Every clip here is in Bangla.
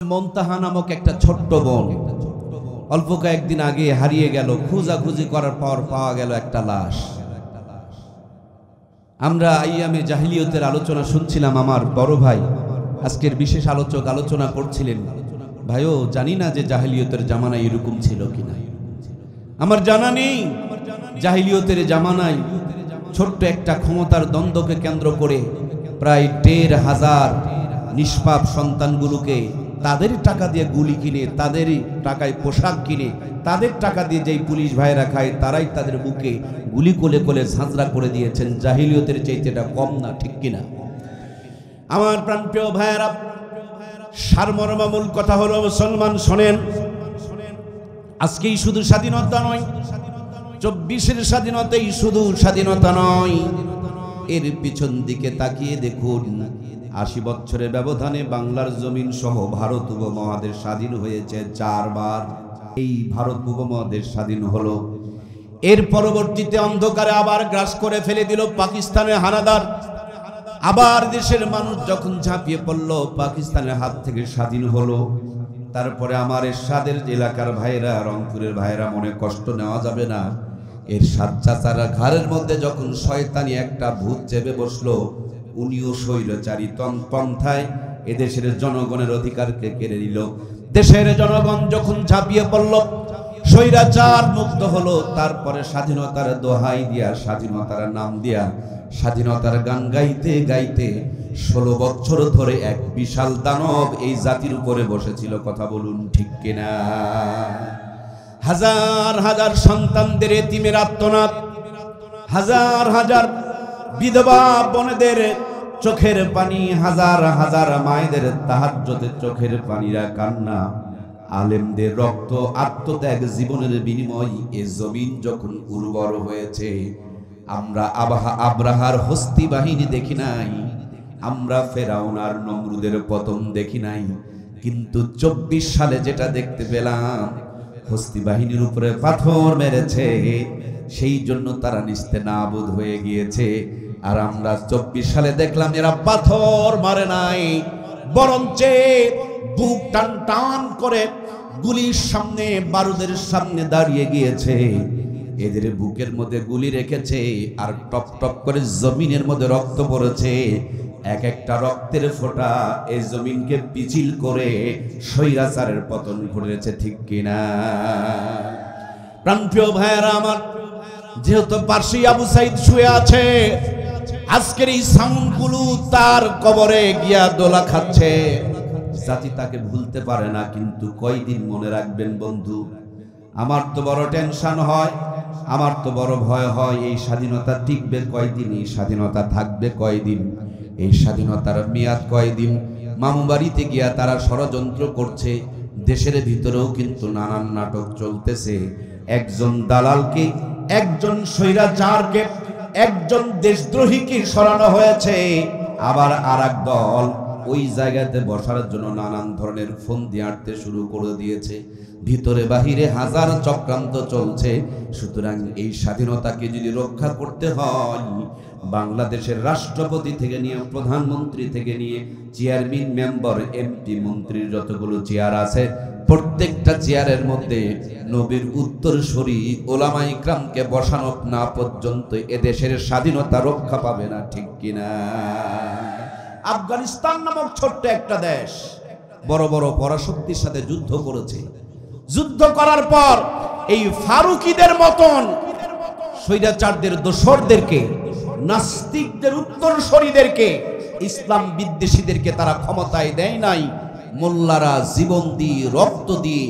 মন্তাহা নামক একটা ছোট্ট বোন অল্প কয়েকদিন আগে হারিয়ে গেল। খোঁজাখুঁজি করার পর পাওয়া গেল একটা লাশ। আমরা আইয়ামে জাহিলিয়তের আলোচনা শুনছিলাম। আমার বড় ভাই আজকের বিশেষ আলোচক আলোচনা করছিলেন। ভাইও জানি না যে জাহিলিয়তের জামানায় এরকম ছিল কিনা, আমার জানা নেই। জাহিলিয়তের জামানায় ছোট্ট একটা ক্ষমতার দ্বন্দ্বকে কেন্দ্র করে প্রায় ১৫০০০ নিষ্পাপ সন্তানগুলোকে তাদের টাকা দিয়ে গুলি কিনে, তাদের টাকায় পোশাক কিনে, তাদের টাকা দিয়ে যেই পুলিশ ভাইরা খায় তারাই তাদের বুকে গুলি কোলে কোলে ঝাঁঝরা করে দিয়েছেন। জাহিলিয়তের চাইতে এটা কম না, ঠিক কিনা? আমার প্রাণপ্রিয় ভাইয়েরা, সারমর্মমূল কথা হলো মুসলমান শোনেন, আজকেই শুধু স্বাধীনতা নয়, ২৪-এর স্বাধীনতাই শুধু স্বাধীনতা নয়। এর পিছন দিকে তাকিয়ে দেখুন, ৮০ বছরের ব্যবধানে বাংলার জমিন সহ ভারত উপমহাদেশ স্বাধীন হয়েছে ৪ বার। এই ভারত উপমহাদেশ স্বাধীন হলো, এর পরবর্তীতে অন্ধকারে আবার গ্রাস করে ফেলে দিল পাকিস্তানের হানাদার। আবার দেশের মানুষ যখন ঝাঁপিয়ে পড়ল, পাকিস্তানের হাত থেকে স্বাধীন হলো। তারপরে আমার এরশাদের এলাকার ভাইরা, রংপুরের ভাইরা, মনে কষ্ট নেওয়া যাবে না, এরশাদ চাচারা ঘাড়ের মধ্যে যখন শয়তানি একটা ভূত চেপে বসলো, উনিও স্বৈরাচারী পন্থায় এদেশের জনগণের অধিকারকে কেড়ে নিল। দেশের জনগণ যখন ঝাঁপিয়ে পড়ল, স্বৈরাচার মুক্ত হলো। তারপরে স্বাধীনতার দোহাই দিয়া, স্বাধীনতার নাম দিয়া, স্বাধীনতার গান গাইতে গাইতে ১৬ বছর ধরে এক বিশাল দানব এই জাতির উপরে বসেছিল। কথা বলুন ঠিক কিনা? হাজার হাজার সন্তানদের এতিমের আর্তনাদ, হাজার হাজার বিধবা বোনদের চোখের পানি, হাজার হাজার মায়েদের তাহাজ্জুদের চোখের পানিরা কান্না, আলেমদের রক্ত, আত্মত্যাগ, জীবনের বিনিময় এ জমিন যখন উর্বর হয়েছে। আমরা আব্রাহার হস্তি বাহিনী দেখি নাই, আমরা ফেরাউন আর নমরুদের পতন দেখি নাই, কিন্তু ২৪ সালে যেটা দেখতে পেলাম, হস্তি বাহিনীর উপরে পাথর মেরেছে, সেই জন্য তারা নিস্তেনাবুদ হয়ে গিয়েছে। আর আমরা ২৪ সালে দেখলাম এরা পাথর মারে নাই, বরঞ্চ বুক টান টান করে গুলির সামনে, বারুদের সামনে দাঁড়িয়ে গিয়েছে। এদের বুকের মধ্যে গুলি রেখেছে আর টপ টপ করে জমিনের মধ্যে রক্ত পড়েছে। এক একটা রক্তের ফোঁটা এই জমিনকে পিছিল করে স্বৈরাচারের পতন ঘটেছে, ঠিক কিনা? প্রাণপ্রিয় ভাইয়েরা আমার, যেহেতু পার্সি আবু সাইদ শুয়ে আছে, আজকের এই সাউন্ডগুলো তার কবরে গিয়া দোলা খাচ্ছে। জাতি তাকে ভুলতে পারে না, কিন্তু কয়দিন মনে রাখবেন বন্ধু? আমার তো বড় টেনশন হয়, আমার তো বড় ভয় হয়, এই স্বাধীনতা টিকবে কয়দিন, এই স্বাধীনতা থাকবে কয়দিন, এই স্বাধীনতার মেয়াদ কয়দিন? মামু বাড়িতে গিয়া তারা ষড়যন্ত্র করছে, দেশের ভিতরেও কিন্তু নানান নাটক চলতেছে। একজন দালালকে, একজন স্বৈরাচারকে, একজন দেশদ্রোহীকে সরানো হয়েছে, আবার আরেক দল ওই জায়গাতে বসার জন্য নানান ধরনের ফন্দি আঁটতে শুরু করে দিয়েছে। ভিতরে বাহিরে হাজার চক্রান্ত চলছে। সুতরাং এই স্বাধীনতাকে যদি রক্ষা করতে হয়, বাংলাদেশের রাষ্ট্রপতি থেকে নিয়ে, প্রধানমন্ত্রী থেকে নিয়ে, চেয়ারম্যান, মেম্বার, এমপি, মন্ত্রীর যতগুলো চেয়ার আছে, প্রত্যেকটা চেয়ারের মধ্যে নবীর উত্তরসূরি ওলামা ইকরামকে বসানো না পর্যন্ত এদেশের স্বাধীনতা রক্ষা পাবে না, ঠিক কিনা? আফগানিস্তান নামক ছোট্ট একটা দেশ বড় বড় পরাশক্তির সাথে যুদ্ধ করেছে। যুদ্ধ করার পর এই ফারুকিদের মতন স্বৈরাচারদের, দোসরদেরকে, নাস্তিকদের উত্তরসূরিদেরকে, ইসলাম বিদ্বেষীদেরকে তারা ক্ষমতায় দেয় নাই। মোল্লারা জীবন দিয়ে, রক্ত দিয়ে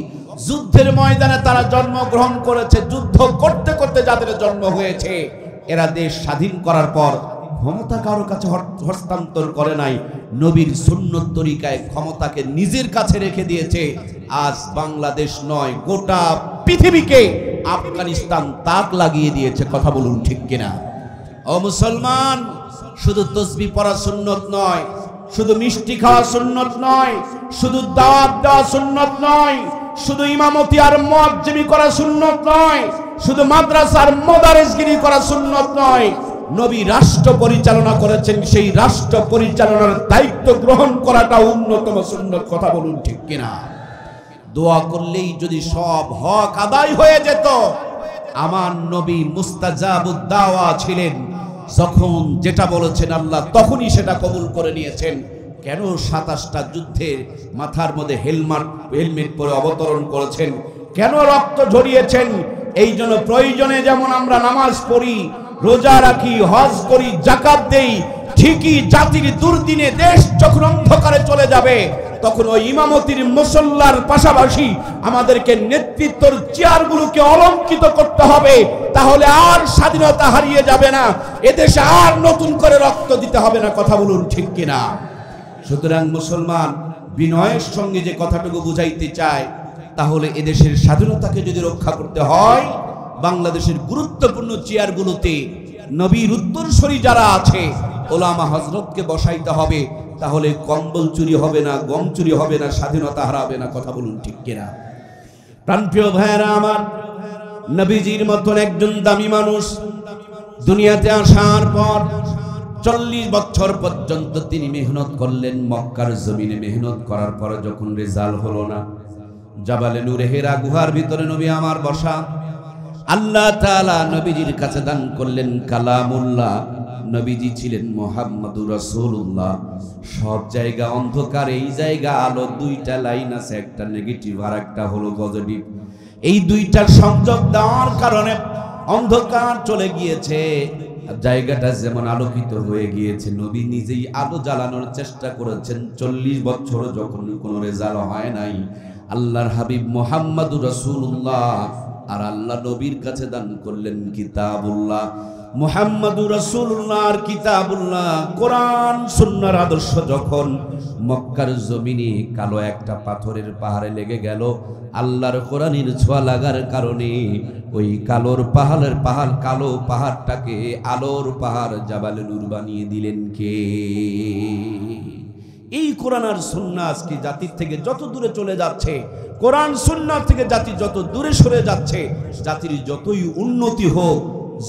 যুদ্ধের ময়দানে তারা জন্মগ্রহণ করেছে। যুদ্ধ করতে করতে যাদের জন্ম হয়েছে, এরা দেশ স্বাধীন করার পর ক্ষমতা কারো কাছে হস্তান্তর করে নাই, নবীর সুন্নত তরিকায় ক্ষমতাকে নিজের কাছে রেখে দিয়েছে। আজ বাংলাদেশ নয়, গোটা পৃথিবীকে আফগানিস্তান তাক লাগিয়ে দিয়েছে। কথা বলুন ঠিক কিনা? ও মুসলমান, শুধু তসবিহ পড়া সুন্নত নয়, শুধু মিষ্টি খাওয়া সুন্নত নয়, শুধু দাওয়াত দেওয়া সুন্নত নয়, শুধু ইমামতি আর মুয়াজ্জিমি করা সুন্নত নয়, শুধু মাদ্রাসার মোদারেসগিরি করা সুন্নত নয়, নবী রাষ্ট্র পরিচালনা করেছেন, সেই রাষ্ট্র পরিচালনার দায়িত্ব গ্রহণ করাটা অন্যতম সুন্নত। কথা বলুন ঠিক কিনা? দোয়া করলেই যদি সব হক আদায় হয়ে যেত, আমার নবী মুস্তাজাবুদ দাওয়া ছিলেন, যখন যেটা বলেছেন আল্লাহ তখনই সেটা কবুল করে নিয়েছেন। কেন 27টা যুদ্ধে মাথার মধ্যে হেলমেট পরে অবতরণ করেছেন? কেন রক্ত ঝরিয়েছেন? এই জন্য প্রয়োজনে যেমন আমরা নামাজ পড়ি, রোজা রাখি, হজ করি, যাকাত দেই, ঠিকই জাতির দুর্দিনে দেশ যখন অন্ধকারে চলে যাবে, তখন ওই ইমামতির মুসল্লার পাশাপাশি আমাদেরকে নেতৃত্বের চেয়ারগুলোকে অলঙ্কিত করতে হবে। তাহলে আর স্বাধীনতা হারিয়ে যাবে না, এদেশে আর নতুন করে রক্ত দিতে হবে না। কথা বলুন ঠিক কিনা? সুতরাং মুসলমান বিনয়ের সঙ্গে যে কথাটুকু বুঝাইতে চায়, তাহলে এদেশের স্বাধীনতাকে যদি রক্ষা করতে হয়, বাংলাদেশের গুরুত্বপূর্ণ চেয়ারগুলোতে নবীর উত্তরসূরি যারা আছে ওলামা হযরতকে বসাইতে হবে। তাহলে কম্বল চুরি হবে না, গম চুরি হবে না, স্বাধীনতা হারাবে না। কথা বলুন ঠিক কিনা? প্রাণপ্রিয় ভাইয়েরা আমার, নবীজির মতন একজন দামি মানুষ দুনিয়াতে আসার পর 40 বছর পর্যন্ত তিনি মেহনত করলেন। মক্কার জমিনে মেহনত করার পর যখন রেজাল্ট হলো না, জাবালে নূরে হেরা গুহার ভিতরে নবী আমার বসা, আল্লাহ তাআলা নবীজির কাছে দান করলেন কালামুল্লাহ। নবীজি ছিলেন মুহাম্মদুর রাসূলুল্লাহ। সব জায়গা অন্ধকার, এই জায়গা আলো। দুইটা লাইন আছে, একটা নেগেটিভ আর একটা হলো পজিটিভ। এই দুইটার সংযোগ দেওয়ার কারণে অন্ধকার চলে গিয়েছে, জায়গাটা যেমন আলোকিত হয়ে গিয়েছে। নবী নিজেই আলো জ্বালানোর চেষ্টা করেছেন। 40 বছর যখন কোনো রেজাল্ট হয় নাই, আল্লাহর হাবিব মুহাম্মদুর রাসূলুল্লাহ আর আল্লাহ নবীর কাছে দান করলেন কিতাবুল্লাহ। মুহাম্মদুর রাসূলুল্লাহর কিতাবুল্লাহ, কোরআন সুন্নাহর আদর্শ যখন মক্কার জমিনে কালো একটা পাথরের পাহাড়ে লেগে গেল, আল্লাহর কোরআনের ছোঁয়া লাগার কারণে ওই কালো পাহাড়টাকে আলোর পাহাড় জাবালে নূর বানিয়ে দিলেন কে? এই কোরআন আর সুন্নাহ আজকে জাতির থেকে যত দূরে চলে যাচ্ছে, কোরআন সুন্নাহ থেকে জাতি যত দূরে সরে যাচ্ছে, জাতির যতই উন্নতি হোক,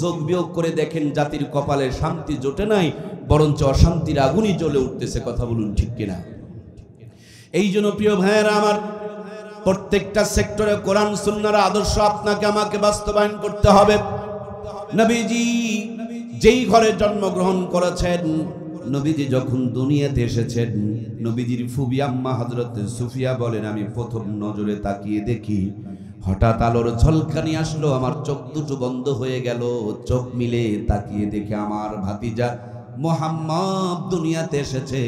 যোগ বিয়োগ করে দেখেন জাতির কপালে শান্তি জোটে নাই, বরঞ্চ অশান্তির আগুনই জ্বলে উঠতেছে। কথা বলুন ঠিক কিনা? এই জন্য প্রিয় ভাইয়েরা আমার, প্রত্যেকটা সেক্টরে কোরআন সুন্নাহর আদর্শ আপনাকে আমাকে বাস্তবায়ন করতে হবে। নবীজি যেই ঘরে জন্মগ্রহণ করেছেন, নবীজি যখন দুনিয়াতে এসেছেন, নবীজির ফুবি আম্মা হযরত সুফিয়া বলেন, আমি প্রথম নজরে তাকিয়ে দেখি হঠাৎ আলোর ঝলকানি আসলো, আমার চোখ দুটো বন্ধ হয়ে গেল। চোখ মিলে তাকিয়ে দেখে আমার ভাতিজা মুহাম্মদ দুনিয়াতে এসেছে।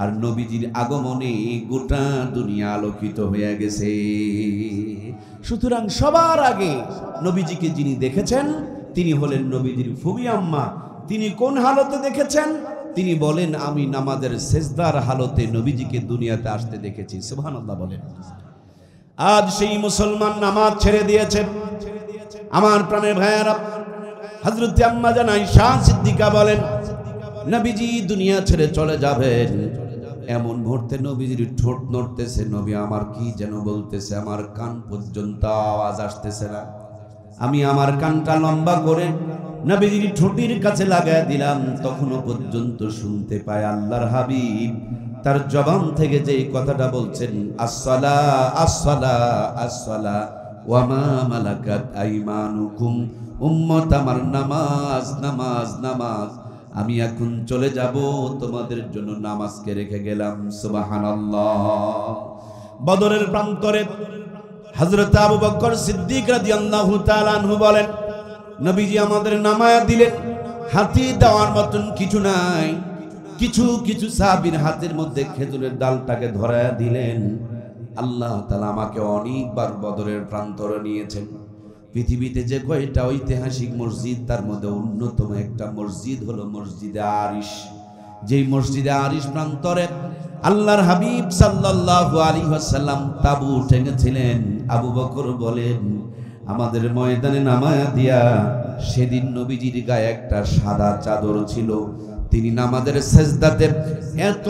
আর নবীজির আগমনে গোটা দুনিয়া আলোকিত হয়ে গেছে। সুতরাং সবার আগে নবীজিকে যিনি দেখেছেন তিনি হলেন নবীজির ফুবি আম্মা। তিনি কোন হালতে দেখেছেন? তিনি বলেন, আমি নামাজের সেজদার হালতে নবীজিকে দুনিয়াতে আসতে দেখেছি। সুবহানাল্লাহ বলেন। আজ সেই মুসলমান নামাজ ছেড়ে দিয়েছে। আমার প্রাণের ভাইয়েরা, হযরত আম্মা জান আয়েশা সিদ্দিকা বলেন, নবীজি দুনিয়া ছেড়ে চলে যাবেন, এমন মুহূর্তে নবীজির ঠোঁট নড়তেছে, নবী আমার কি যেন বলতেছে, আমার কান পর্যন্ত আওয়াজ আসতেছে না। আমি আমার কানটা লম্বা করে নবীজির ঠোঁটের কাছে লাগায় দিলাম, তখনও পর্যন্ত শুনতে পায় আল্লাহর হাবিব তার জবান থেকে যে কথাটা বলছেন, আসসালা আসসালা আসসালা ওয়া মা মালাকাত আইমানুকুম। উম্মত আমার, নামাজ নামাজ নামাজ। আমি এখন চলে যাব, তোমাদের জন্য নামাজকে রেখে গেলাম। সুবহানাল্লাহ। বদরের প্রান্তরে হযরত আবু বকর সিদ্দিক রাদিয়াল্লাহু তাআলা আনহু বলেন, নবীজি আমাদের নামায়া দিলেন, হাতি দেওয়ার মতন কিছু নাই। কিছু কিছু সাহাবীর হাতের মধ্যে খেজুরের ডালটাকে ধরায়া দিলেন। আল্লাহ তাআলা আমাকে অনেকবার বদরের প্রান্তরে নিয়েছেন। পৃথিবীতে যে কয়টা ঐতিহাসিক মসজিদ, তার মধ্যে অন্যতম একটা মসজিদ হলো মসজিদে আরিশ। যেই মসজিদে আরিশ প্রান্তরে আল্লাহর হাবিব সাল্লাল্লাহু আলাইহি ওয়াসাল্লাম তাবু টেনেছিলেন। আবু বকর বলেন, আমাদের ময়দানে নামায়া দিয়া সেদিন নবীজির গায়ে একটা সাদা চাদর ছিল, তিনি নামাজের সেজদাতে এত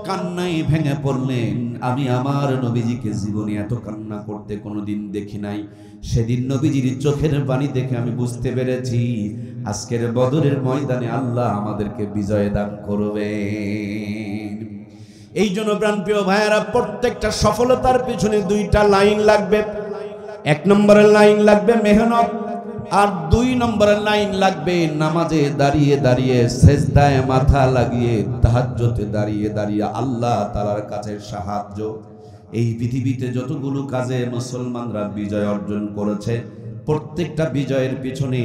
কান্নায় ভেঙে পড়লেন, আমি আমার নবীজিকে জীবনে এত কান্না করতে কোনোদিন দেখি নাই। সেদিন নবীজির চোখের পানি দেখে আমি বুঝতে পেরেছি আজকের বদরের ময়দানে আল্লাহ আমাদেরকে বিজয় দান করবেন। এই জন্য প্রাণপ্রিয় ভাইয়েরা, প্রত্যেকটা সফলতার পিছনে দুইটা লাইন লাগবে। এক নম্বরের লাইন লাগবে মেহনত, আর দুই নম্বরের লাইন লাগবে নামাজে দাঁড়িয়ে দাঁড়িয়ে, সেজদায় মাথা লাগিয়ে, তাহাজ্জুদে দাঁড়িয়ে দাঁড়িয়ে আল্লাহ তাআলার কাছে সাহায্য। এই পৃথিবীতে যতগুলো কাজে মুসলমানরা বিজয় অর্জন করেছে, প্রত্যেকটা বিজয়ের পিছনে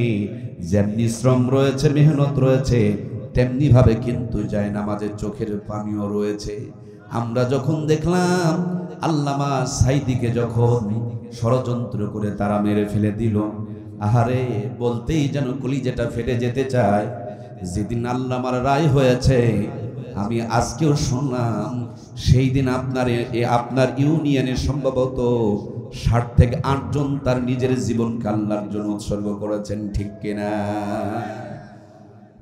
যেমনি শ্রম রয়েছে, মেহনত রয়েছে, তেমনি ভাবে কিন্তু যায় নামাজের চোখের পানিও রয়েছে। আমরা যখন দেখলাম আল্লামা সাইদিকে যখন ষড়যন্ত্র করে তারা মেরে ফেলে দিল, আহারে বলতেই যেন কলিজাটা ফেটে যেতে চায়। যেদিন আল্লামার রায় হয়েছে, আমি আজকেও শুনলাম সেই দিন আপনার ইউনিয়নে সম্ভবত 60 থেকে 8 জন তার নিজের জীবনকে আল্লাহর জন্য উৎসর্গ করেছেন, ঠিক কিনা?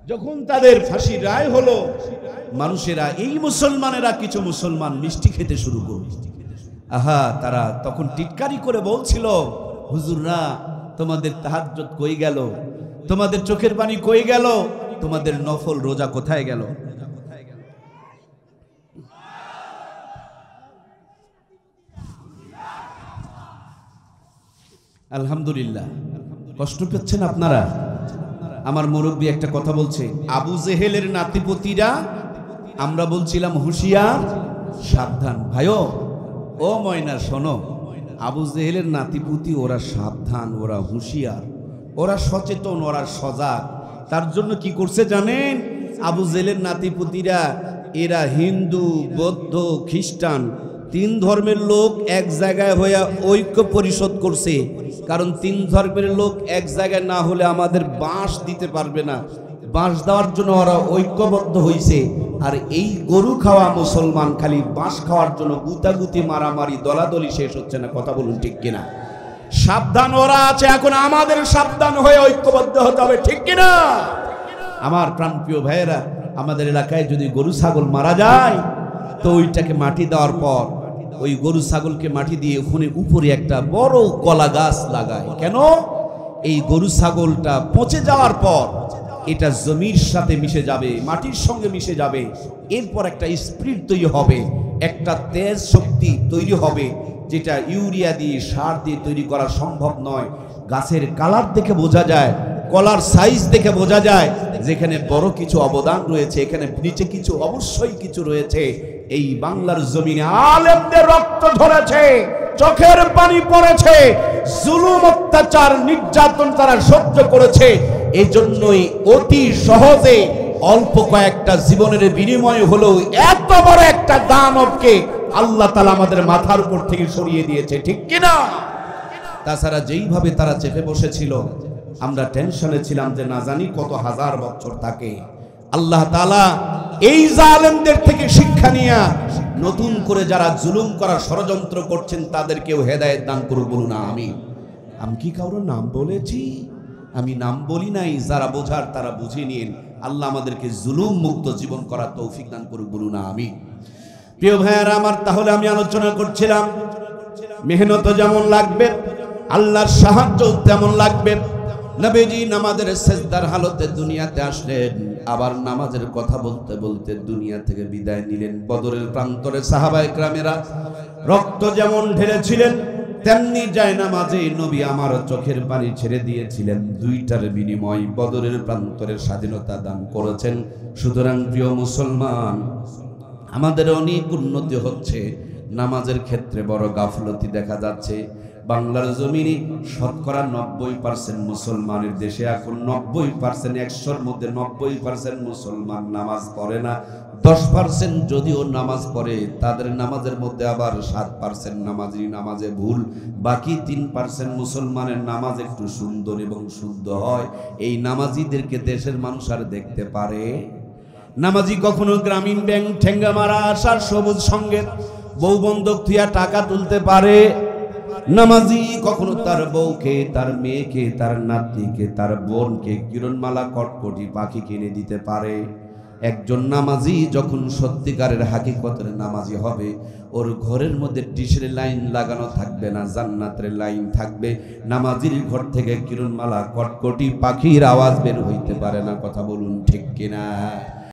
যখন তাদের ফাঁসির রায় হলো, মানুষেরা, এই মুসলমানেরা, কিছু মুসলমান মিষ্টি খেতে শুরু করল। আহা, তারা তখন টিটকারি করে বলছিল, হুজুররা তোমাদের তাহাজ্জুদ কই গেল, তোমাদের চোখের পানি কই গেল, তোমাদের নফল রোজা কোথায় গেল? আলহামদুলিল্লাহ। কষ্ট পেয়েছেন আপনারা? আমার মুরব্বী একটা কথা বলছে, আবু জেহেলের নাতিপতিরা, আমরা বলছিলাম হুঁশিয়ার সাবধান। ভাইও, ও ময়না শোনো, আবু জেহেলের নাতিপুতি ওরা সাবধান, ওরা হুঁশিয়ার, ওরা সচেতন, ওরা সজাগ। তার জন্য কি করছে জানেন? আবু জেহেলের নাতিপুতিরা, এরা হিন্দু, বৌদ্ধ, খ্রিস্টান, 3 ধর্মের লোক এক জায়গায় হয়ে ঐক্য পরিষদ করছে। কারণ 3 ধর্মের লোক এক জায়গায় না হলে আমাদের বাঁশ দিতে পারবে না, বাঁশ দেওয়ার জন্য ওরা ঐক্যবদ্ধ হয়েছে। আর এই গরু খাওয়া মুসলমান খালি বাঁশ খাওয়ার জন্য গুতাগুতি, মারামারি, দলাদলি শেষ হচ্ছে না। কথা বলুন, ঠিক কিনা? সাবধান ওরা আছে, এখন আমাদের সাবধান হয়ে ঐক্যবদ্ধ হতে হবে, ঠিক কিনা? আমার প্রাণপ্রিয় ভাইয়েরা, আমাদের এলাকায় যদি গরু ছাগল মারা যায়, তো ওইটাকে মাটি দেওয়ার পর ওই গরু ছাগলকে মাটি দিয়ে ওখানে উপরে একটা বড় কলা গাছ লাগায়। কেন? এই গরু ছাগলটা পচে যাওয়ার পর এটা জমির সাথে মিশে যাবে, মাটির সঙ্গে মিশে যাবে, এরপর একটা স্পিরিট তৈরি হবে, একটা তেজ শক্তি তৈরি হবে, যেটা ইউরিয়া দিয়ে, সার দিয়ে তৈরি করা সম্ভব নয়। গাছের কালার দেখে বোঝা যায়, কলার সাইজ দেখে বোঝা যায় যেখানে বড় কিছু অবদান রয়েছে, এখানে নিচে কিছু অবশ্যই কিছু রয়েছে। এই বাংলার জমিনে আলেমদের রক্ত ঝরেছে, চোখের পানি পড়েছে, জুলুম, অত্যাচার, নির্যাতন তারা সহ্য করেছে। এই জন্যই অতি সহজে অল্প কয়েকটা জীবনের বিনিময় হলেও এত বড় একটা দানবকে আল্লাহ তাআলা আমাদের মাথার উপর থেকে সরিয়ে দিয়েছে, ঠিক কিনা? তাছাড়া যেইভাবে তারা চেপে বসেছিল, আমরা টেনশনে ছিলাম যে না জানি কত হাজার বছর থাকে। আল্লাহ তাআলা এই জালেমদের থেকে শিক্ষা নিয়ে নতুন করে যারা জুলুম করার ষড়যন্ত্র করছেন তাদেরকেও হেদায়েত দান করুন, বলুন আমিন। আমি কি কারোর নাম বলেছি? আমি নাম বলি নাই, যারা বোঝার তারা বুঝে নিন। আল্লাহ আমাদেরকে জুলুম মুক্ত জীবন করার তৌফিক দান করুন, বলুন আমিন। প্রিয় ভাইয়ারা আমার, তাহলে আমি আলোচনা করছিলাম মেহনত যেমন লাগবে, আল্লাহর সাহায্য তেমন লাগবে। নবীজি নামাজের সেজদার হালতে দুনিয়াতে আসলেন, আবার নামাজের কথা বলতে বলতে দুনিয়া থেকে বিদায় নিলেন। বদরের প্রান্তরে সাহাবায়ে কেরামেরা রক্ত যেমন ঢেলেছিলেন, তেমনি যায় নামাজে নবী আমার চোখের পানি ছেড়ে দিয়েছিলেন। দুইটার বিনিময় বদরের প্রান্তরে স্বাধীনতা দান করেছেন। সুতরাং প্রিয় মুসলমান, আমাদের অনেক উন্নতি হচ্ছে, নামাজের ক্ষেত্রে বড় গাফলতি দেখা যাচ্ছে। বাংলার জমিনে শতকরা 90% মুসলমানের দেশে এখন 90%, 100-র মধ্যে 90% মুসলমান নামাজ পড়ে না। 10% যদিও নামাজ পড়ে, তাদের নামাজের মধ্যে আবার 7% নামাজে ভুল। বাকি 3% মুসলমানের নামাজ একটু সুন্দর এবং শুদ্ধ হয়। এই নামাজিদেরকে দেশের মানুষ আর দেখতে পারে? নামাজি কখনো গ্রামীণ ব্যাংক ঠেঙ্গা মারা আসার সবুজ সঙ্গে বউ বন্ধক থুয়া টাকা তুলতে পারে? নামাজি কখনো তার বউকে, তার মেয়েকে, তার নাতনিকে, তার বোনকে কিরণমালা, কটকটি, পাখি কিনে দিতে পারে? একজন নামাজি যখন সত্যিকারের হাকিকতের নামাজি হবে, ওর ঘরের মধ্যে ডিশের লাইন লাগানো থাকবে না, জান্নাতের লাইন থাকবে। নামাজির ঘর থেকে কিরণমালা কটকটি পাখির আওয়াজ বের হইতে পারে না। কথা বলুন ঠিক কিনা?